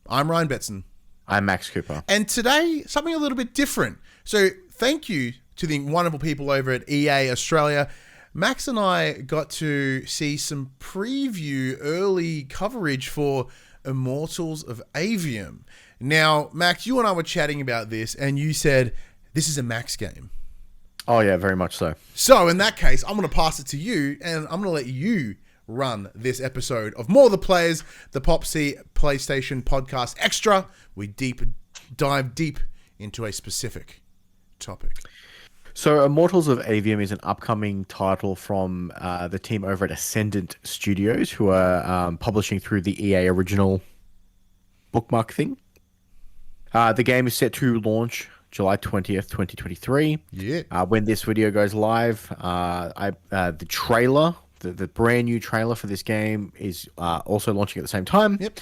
I'm Ryan Betson. I'm Max Cooper. And today, something a little bit different. So thank you to the wonderful people over at EA Australia. Max and I got to see some preview early coverage for Immortals of Aveum. Now, Max, you and I were chatting about this, and you said, this is a Max game. Oh, yeah, very much so. So, in that case, I'm going to pass it to you, and I'm going to let you run this episode of More the Players, the PopC PlayStation Podcast Extra. We dive deep into a specific topic. So, Immortals of Aveum is an upcoming title from the team over at Ascendant Studios, who are publishing through the EA original bookmark thing. The game is set to launch July 20th, 2023. Yeah. When this video goes live, the trailer, the brand new trailer for this game is also launching at the same time. Yep.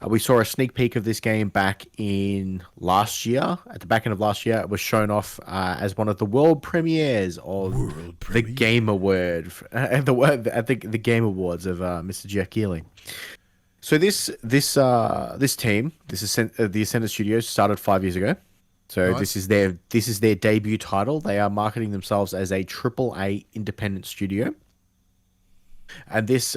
We saw a sneak peek of this game back in last year. At the back end of last year, it was shown off as one of the world premieres of the Game Award, the Game Awards of Mr. Jeff Keighley. So this team, the Ascendant Studios, started 5 years ago. So nice. This is their debut title. They are marketing themselves as a AAA independent studio. And this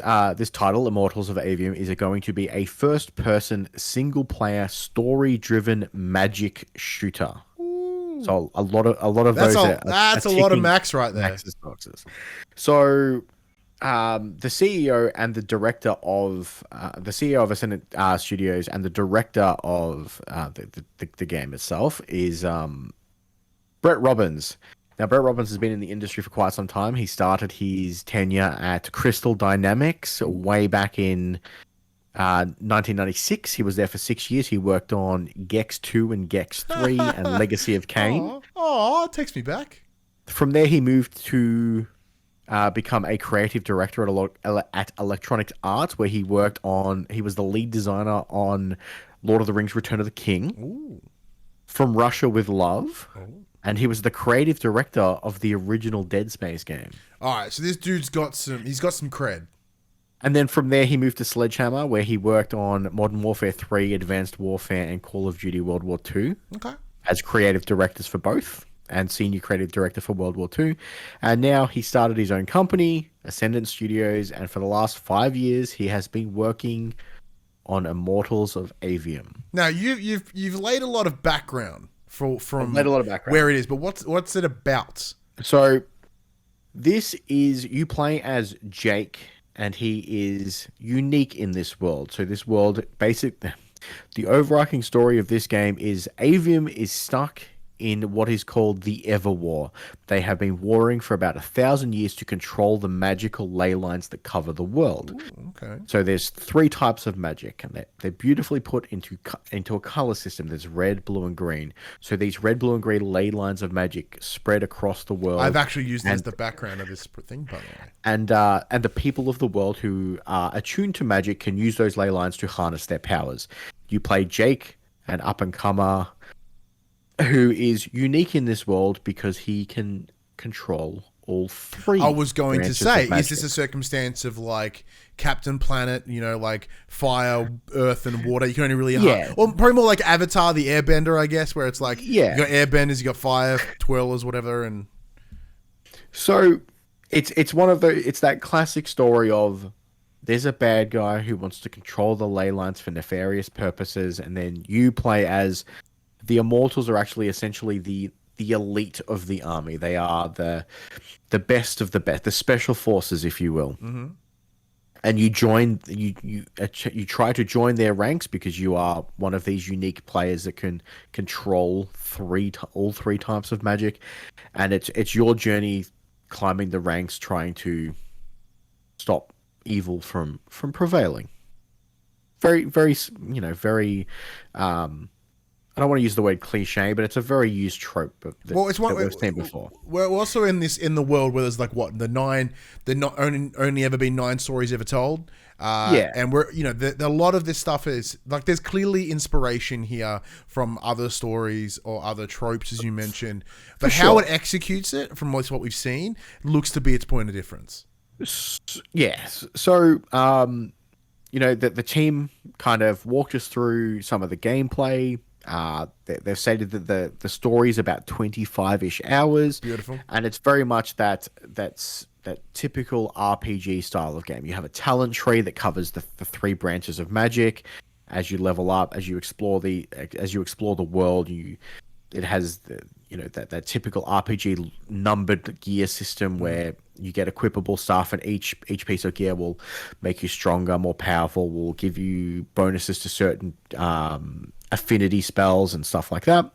title, Immortals of Aveum, is going to be a first-person, single-player, story-driven magic shooter. Ooh. So a lot of that's those. That's a lot of Max right there. Max's boxes. So the CEO and the director of Ascendant Studios and the director of the game itself is Brett Robbins. Now, Brett Robbins has been in the industry for quite some time. He started his tenure at Crystal Dynamics way back in 1996. He was there for 6 years. He worked on Gex 2 and Gex 3 and Legacy of Kain. Oh, it takes me back. From there, he moved to become a creative director at Electronic Arts, where he was the lead designer on Lord of the Rings: Return of the King. Ooh. From Russia with Love. Oh. And he was the creative director of the original Dead Space game. All right, so this dude's got some cred. And then from there, he moved to Sledgehammer, where he worked on Modern Warfare 3, Advanced Warfare, and Call of Duty World War II. Okay. As creative directors for both, and senior creative director for World War II. And now he started his own company, Ascendant Studios, and for the last 5 years, he has been working on Immortals of Aveum. Now, you've laid a lot of background from where it is, but what's it about? So this is, you play as Jake, and he is unique in this world. So this world, the overarching story of this game is Aveum is stuck in what is called the Everwar. They have been warring for about 1,000 years to control the magical ley lines that cover the world. Ooh, okay. So there's 3 types of magic, and they're beautifully put into a color system. There's red, blue, and green. So these red, blue, and green ley lines of magic spread across the world. I've actually used it as the background of this thing, by the way. And the people of the world who are attuned to magic can use those ley lines to harness their powers. You play Jake, an up-and-comer who is unique in this world because he can control all 3. I was going to say, is this a circumstance of like Captain Planet, like fire, earth, and water? You can only really or probably more like Avatar, the Airbender, I guess, where it's like you got airbenders, you got fire twirlers, whatever, and so it's one of it's that classic story of there's a bad guy who wants to control the ley lines for nefarious purposes, and then you play as the Immortals are actually essentially the elite of the army. They are the best of the best, the special forces, if you will. Mm-hmm. And you try to join their ranks because you are one of these unique players that can control all 3 types of magic, and it's your journey climbing the ranks, trying to stop evil from prevailing. Very, very, very. I don't want to use the word cliche, but it's a very used trope that we've seen before. We're also in the world where there's like not only ever been 9 stories ever told. And we're a lot of this stuff is like there's clearly inspiration here from other stories or other tropes, as you mentioned, but how it executes it, from what we've seen, looks to be its point of difference. Yes. So the team kind of walked us through some of the gameplay. They've stated that the story is about 25-ish hours. Beautiful. And it's very much that typical RPG style of game. You have a talent tree that covers the three branches of magic. As you level up, as you explore the world, it has that typical RPG numbered gear system where you get equipable stuff, and each piece of gear will make you stronger, more powerful, will give you bonuses to certain affinity spells and stuff like that.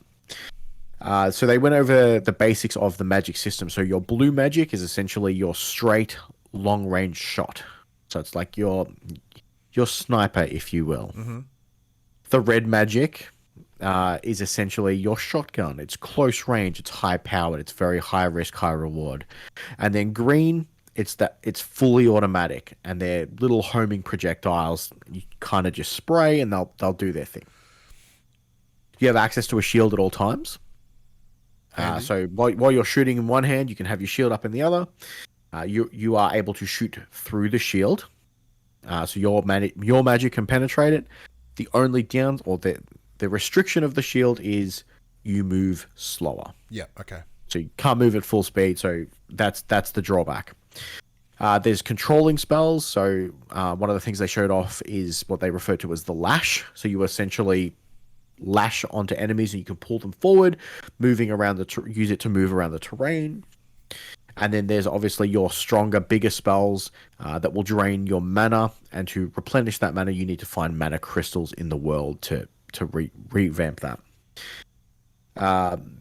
So they went over the basics of the magic system. So your blue magic is essentially your straight long range shot. So it's like your sniper, if you will. Mm-hmm. The red magic is essentially your shotgun. It's close range, it's high powered, it's very high risk, high reward. And then green, it's fully automatic, and they're little homing projectiles. You kind of just spray, and they'll do their thing. You have access to a shield at all times. So while you're shooting in one hand, you can have your shield up in the other. You are able to shoot through the shield. So your magic can penetrate it. The only the restriction of the shield is you move slower. Yeah, okay. So you can't move at full speed, so that's the drawback. There's controlling spells. So one of the things they showed off is what they refer to as the lash. So you essentially lash onto enemies and you can pull them forward, moving around use it to move around the terrain. And then there's obviously your stronger, bigger spells that will drain your mana, and to replenish that mana, you need to find mana crystals in the world to revamp that.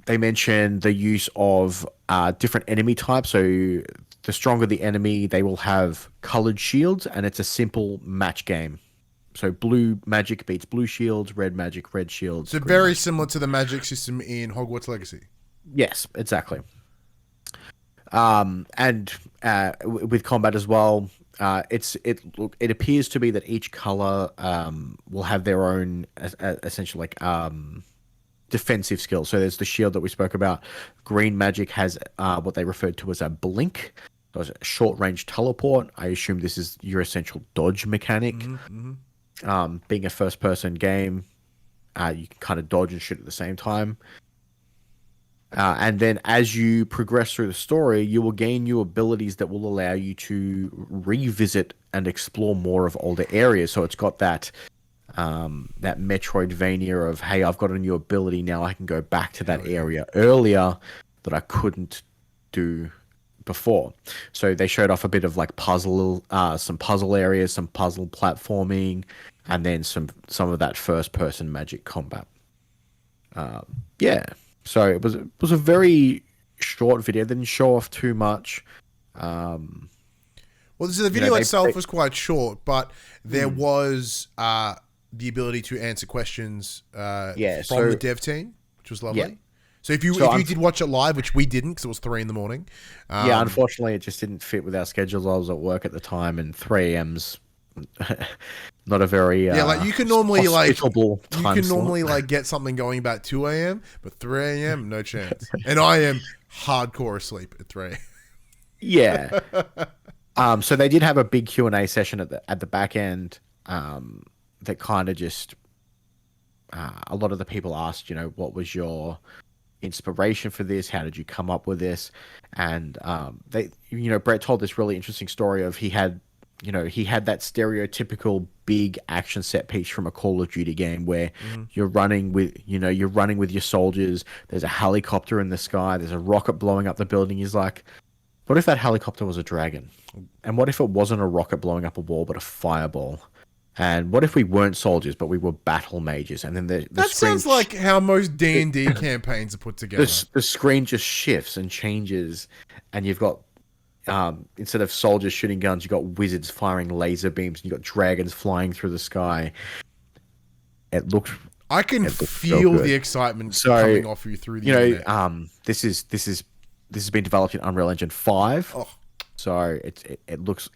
They mentioned the use of different enemy types. So the stronger the enemy, they will have colored shields, and it's a simple match game. So blue magic beats blue shields, red magic, red shields. So very similar to the magic system in Hogwarts Legacy. Yes, exactly. And with combat as well, it appears to be that each color will have their own essentially defensive skills. So there's the shield that we spoke about. Green magic has what they referred to as a blink. So it's a short range teleport. I assume this is your essential dodge mechanic. Mm-hmm. Being a first person game, you can kind of dodge and shoot at the same time. And then as you progress through the story, you will gain new abilities that will allow you to revisit and explore more of older areas. So it's got that Metroidvania of, hey, I've got a new ability now. I can go back to that area earlier that I couldn't do before. So they showed off a bit of like some puzzle areas, some puzzle platforming, and then some of that first person magic combat. So it was a very short video. They didn't show off too much. Well, the video itself was quite short, but there was the ability to answer questions from the dev team, which was lovely. Yeah. So if you did watch it live, which we didn't because it was 3 a.m. Unfortunately, it just didn't fit with our schedules. I was at work at the time, and 3 a.m.'s not a very you can normally get something going about 2 a.m., but 3 a.m. no chance. And I am hardcore asleep at 3. Yeah. So they did have a big Q&A session at the back end that kind of just a lot of the people asked, what was your inspiration for this? How did you come up with this? And Brett told this really interesting story of he had that stereotypical big action set piece from a Call of Duty game where you're running with your soldiers. There's a helicopter in the sky. There's a rocket blowing up the building. He's like, what if that helicopter was a dragon? And what if it wasn't a rocket blowing up a wall, but a fireball? And what if we weren't soldiers, but we were battle mages? And then that sounds like how most D&D campaigns are put together. The screen just shifts and changes, and you've got instead of soldiers shooting guns, you've got wizards firing laser beams, and you've got dragons flying through the sky. I can feel the excitement coming off you through the internet. This has been developed in Unreal Engine 5. Oh. So it looks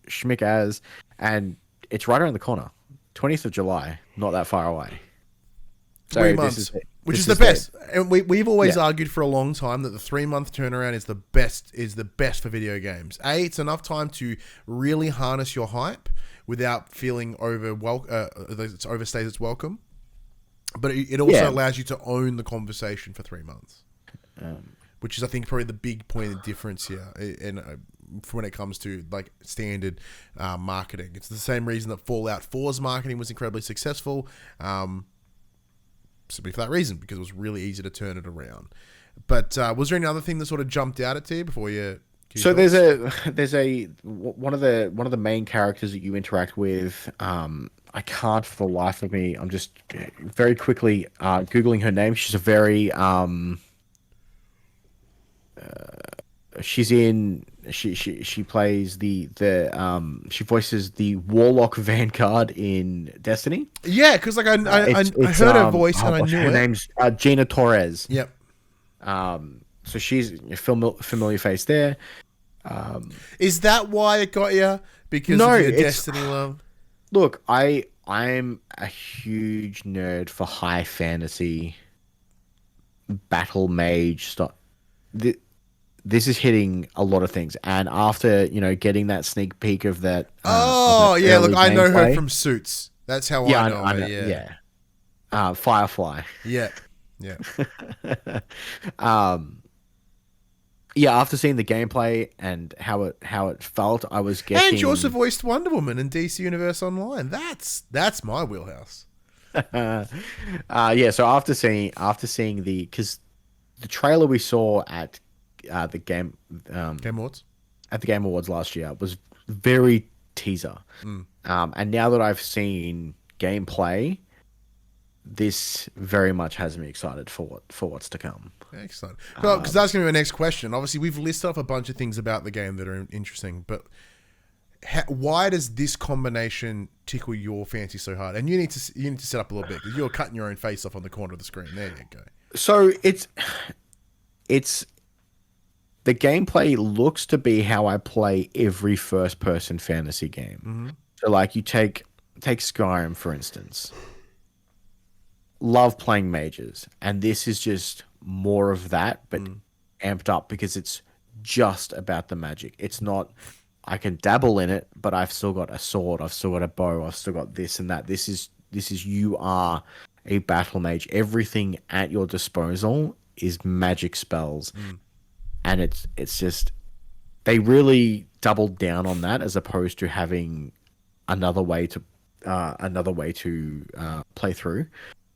schmick as, and it's right around the corner. 20th of July, not that far away. 3 months, which is the best. And we've always argued for a long time that the 3-month turnaround is the best for video games. It's enough time to really harness your hype without feeling it's overstays its welcome. But it also allows you to own the conversation for 3 months, which is, I think, probably the big point of difference here. And when it comes to like standard marketing, it's the same reason that Fallout 4's marketing was incredibly successful. Simply for that reason, because it was really easy to turn it around. But was there any other thing that sort of jumped out at you before you? So there's one of the main characters that you interact with. I can't for the life of me. I'm just very quickly googling her name. She's a very she plays she voices the Warlock Vanguard in Destiny. Yeah, because like I heard her voice and I knew her name's Gina Torres. Yep. So she's a familiar face there. Is that why it got you? Because of your Destiny love? Look, I'm a huge nerd for high fantasy battle mage stuff. This is hitting a lot of things, and after getting that sneak peek of that. Look, I know her from Suits. That's how I know her. Yeah. Firefly. Yeah. Yeah, after seeing the gameplay and how it felt, I was getting. And she also voiced Wonder Woman in DC Universe Online. That's my wheelhouse. So after seeing because the trailer we saw at the Game Awards at the Game Awards last year was very teaser, and now that I've seen gameplay, this very much has me excited for what's to come. Excellent. Well, because that's going to be my next question. Obviously, we've listed off a bunch of things about the game that are interesting, but why does this combination tickle your fancy so hard? And you need to set up a little bit because you're cutting your own face off on the corner of the screen. There you go. So it's the gameplay looks to be how I play every first-person fantasy game. Mm-hmm. So, like, you take Skyrim for instance. Love playing mages, and this is just more of that, but amped up because it's just about the magic. It's not I can dabble in it, but I've still got a sword, I've still got a bow, I've still got this and that. This is you are a battle mage. Everything at your disposal is magic spells, and it's just they really doubled down on that as opposed to having another way to play through.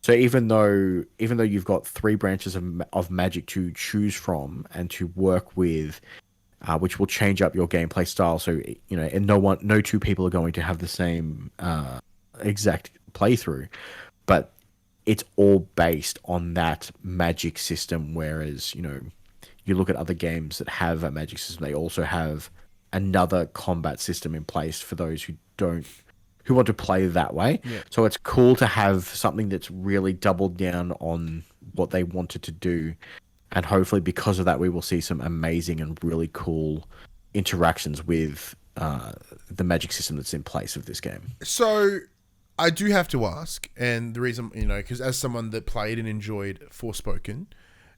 So even though you've got 3 branches of magic to choose from and to work with, which will change up your gameplay style. So and no two people are going to have the same exact playthrough, but it's all based on that magic system. Whereas you look at other games that have a magic system, they also have another combat system in place for those who want to play that way. Yeah. So it's cool to have something that's really doubled down on what they wanted to do. And hopefully because of that, we will see some amazing and really cool interactions with the magic system that's in place of this game. So I do have to ask, and the reason, because as someone that played and enjoyed Forspoken,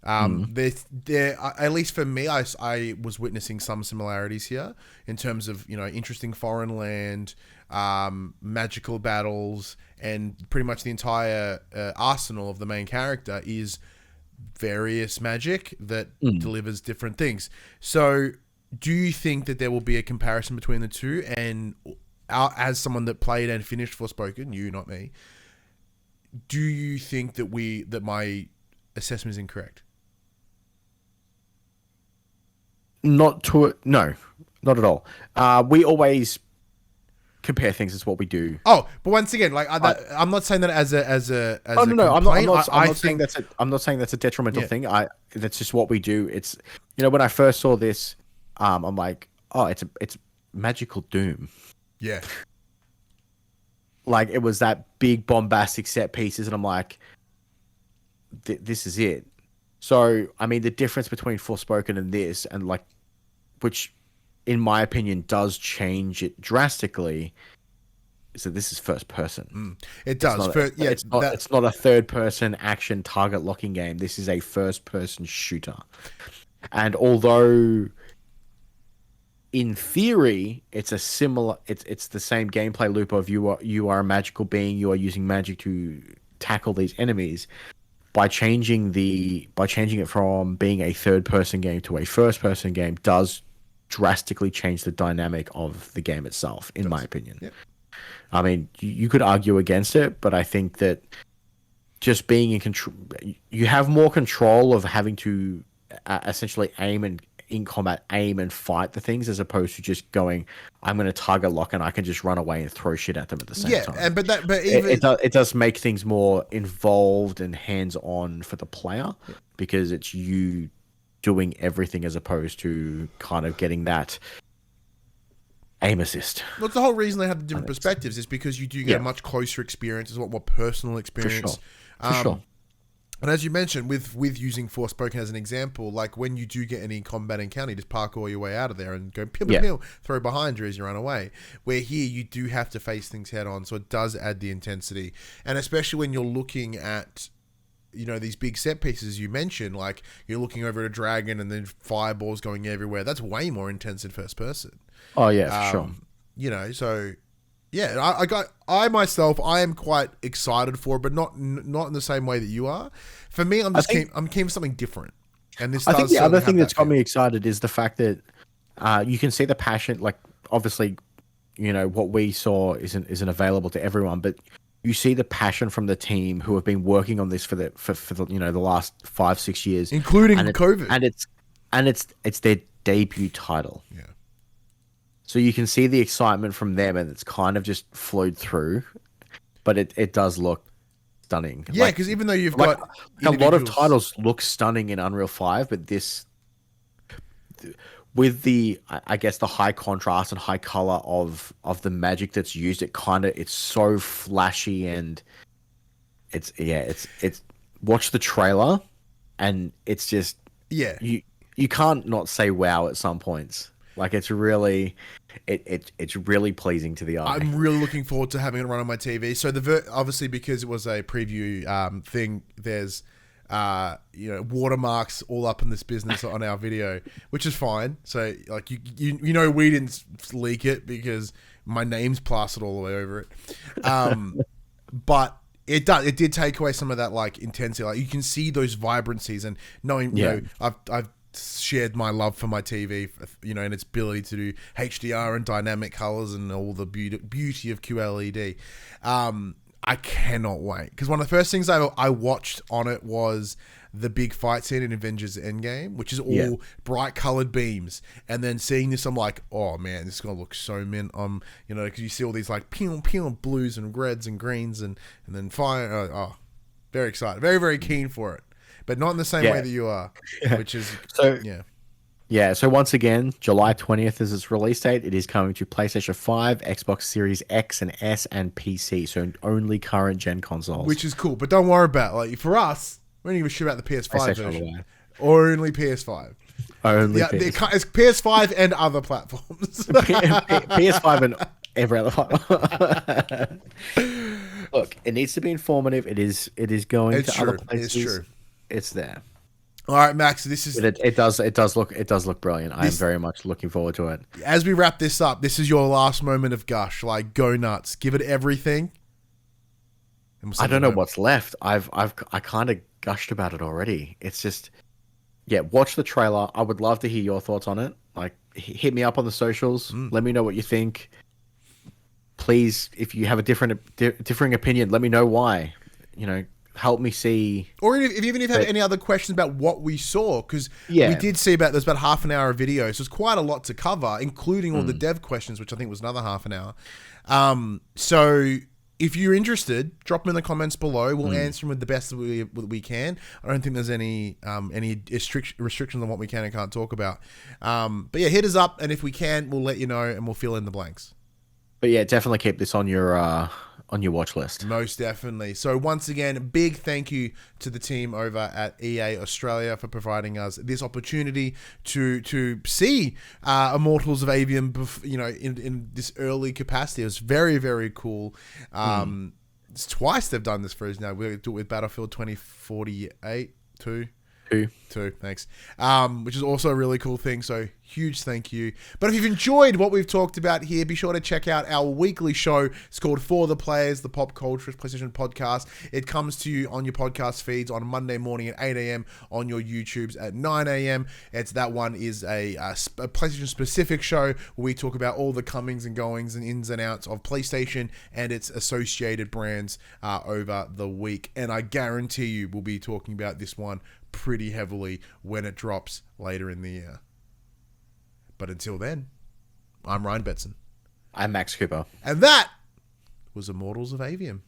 there at least for me, I was witnessing some similarities here in terms of interesting foreign land, magical battles, and pretty much the entire arsenal of the main character is various magic that delivers different things. So do you think that there will be a comparison between the two? And as someone that played and finished Forspoken, you, not me, do you think that my assessment is incorrect? No, not at all. We always compare things. It's what we do. Oh, but once again, like I'm not saying that as a I'm not saying that's a detrimental Yeah. thing. That's just what we do. It's when I first saw this, I'm like, oh, it's magical doom. Yeah. Like it was that big bombastic set pieces, and I'm like, this is it. So I mean, the difference between Forspoken and this, and like, which in my opinion does change it drastically, is that this is first person. It does. It's not a third person action target locking game. This is a first person shooter. And although in theory, it's the same gameplay loop of you are a magical being, you are using magic to tackle these enemies. By changing it from being a third person game to a first person game does drastically change the dynamic of the game itself, in my opinion. Yep. I mean, you could argue against it, but I think that just being in control, you have more control of having to essentially aim and in combat aim and fight the things, as opposed to just going, I'm going to target lock and I can just run away and throw shit at them at the same time. Yeah, but even it does make things more involved and hands on for the player, because it's you doing everything as opposed to kind of getting that aim assist. Well, the whole reason they have the different perspectives is because you do get a much closer experience, it's a lot more personal experience. For sure. And as you mentioned, with using Forspoken as an example, like when you do get any combat encounter, you just parkour your way out of there and go pew, pew, pew, throw behind you as you run away. Where here, you do have to face things head on, so it does add the intensity. And especially when you're looking at, you know, these big set pieces you mentioned, like you're looking over at a dragon and then fireballs going everywhere. That's way more intense in first person. Oh, yeah, for sure. You know, so... Yeah, I myself am quite excited for it, but not in the same way that you are. For me, I'm keen for something different. And this, I think the other thing that's got me excited is the fact that you can see the passion. Like, obviously, you know, what we saw isn't available to everyone, but you see the passion from the team who have been working on this for the you know, the last 5-6 years, including COVID, and it's their debut title. Yeah. So you can see the excitement from them, and it's kind of just flowed through, but it does look stunning. Yeah, because even though you've got a lot of titles look stunning in Unreal 5, but this, with the, I guess, the high contrast and high color of the magic that's used, it's so flashy, and it's watch the trailer and it's just, you can't not say wow at some points. Like, it's really, it's really pleasing to the eye. I'm really looking forward to having it run on my TV. So obviously, because it was a preview thing, there's you know, watermarks all up in this business on our video, which is fine. So like you know, we didn't leak it because my name's plastered all the way over it. But it did take away some of that like intensity. Like you can see those vibrancies, and knowing you know, I've shared my love for my TV, you know, and its ability to do HDR and dynamic colors and all the beauty of QLED. I cannot wait, because one of the first things I watched on it was the big fight scene in Avengers Endgame, which is all bright colored beams, and then seeing this, I'm like, oh man, this is gonna look so mint. You know, because you see all these like pew pew blues and reds and greens and then fire. Oh, very excited, very very keen for it. But not in the same way that you are, which is So once again, July 20th is its release date. It is coming to PlayStation 5, Xbox Series X and S, and PC. So only current gen consoles, which is cool. But don't worry about, like, for us, we don't give a shit about the PS5 version, or only PS5. Only it's PS5 and other platforms. PS5 and every other platform. Look, it needs to be informative. It is going to other places. It's true. It's there. All right, Max. This is it does look brilliant. I am very much looking forward to it. As we wrap this up, this is your last moment of gush. Like, go nuts, give it everything. I don't know what's left. I kind of gushed about it already. It's just, watch the trailer. I would love to hear your thoughts on it. Like, hit me up on the socials. Let me know what you think. Please, if you have a differing opinion, let me know why. You know, help me see. Or even if you have any other questions about what we saw, because we did see there's about half an hour of video, so it's quite a lot to cover, including all the dev questions, which I think was another half an hour. So if you're interested, drop them in the comments below. We'll answer them with the best that we can. I don't think there's any restrictions on what we can and can't talk about. But hit us up, and if we can, we'll let you know, and we'll fill in the blanks. But definitely keep this on your watch list. Most definitely. So once again, big thank you to the team over at EA Australia for providing us this opportunity to see Immortals of Aveum, you know, in this early capacity. It was very, very cool. It's twice they've done this for us now. We'll do it with Battlefield 2048 too. Two, thanks. Which is also a really cool thing. So huge thank you. But if you've enjoyed what we've talked about here, be sure to check out our weekly show. It's called For the Players, the Pop Culture PlayStation podcast. It comes to you on your podcast feeds on Monday morning at 8 a.m. on your YouTubes at 9 a.m. That one is a PlayStation specific show where we talk about all the comings and goings and ins and outs of PlayStation and its associated brands over the week. And I guarantee you we'll be talking about this one pretty heavily when it drops later in the year. But until then, I'm Ryan Betson. I'm Max Cooper. And that was Immortals of Aveum.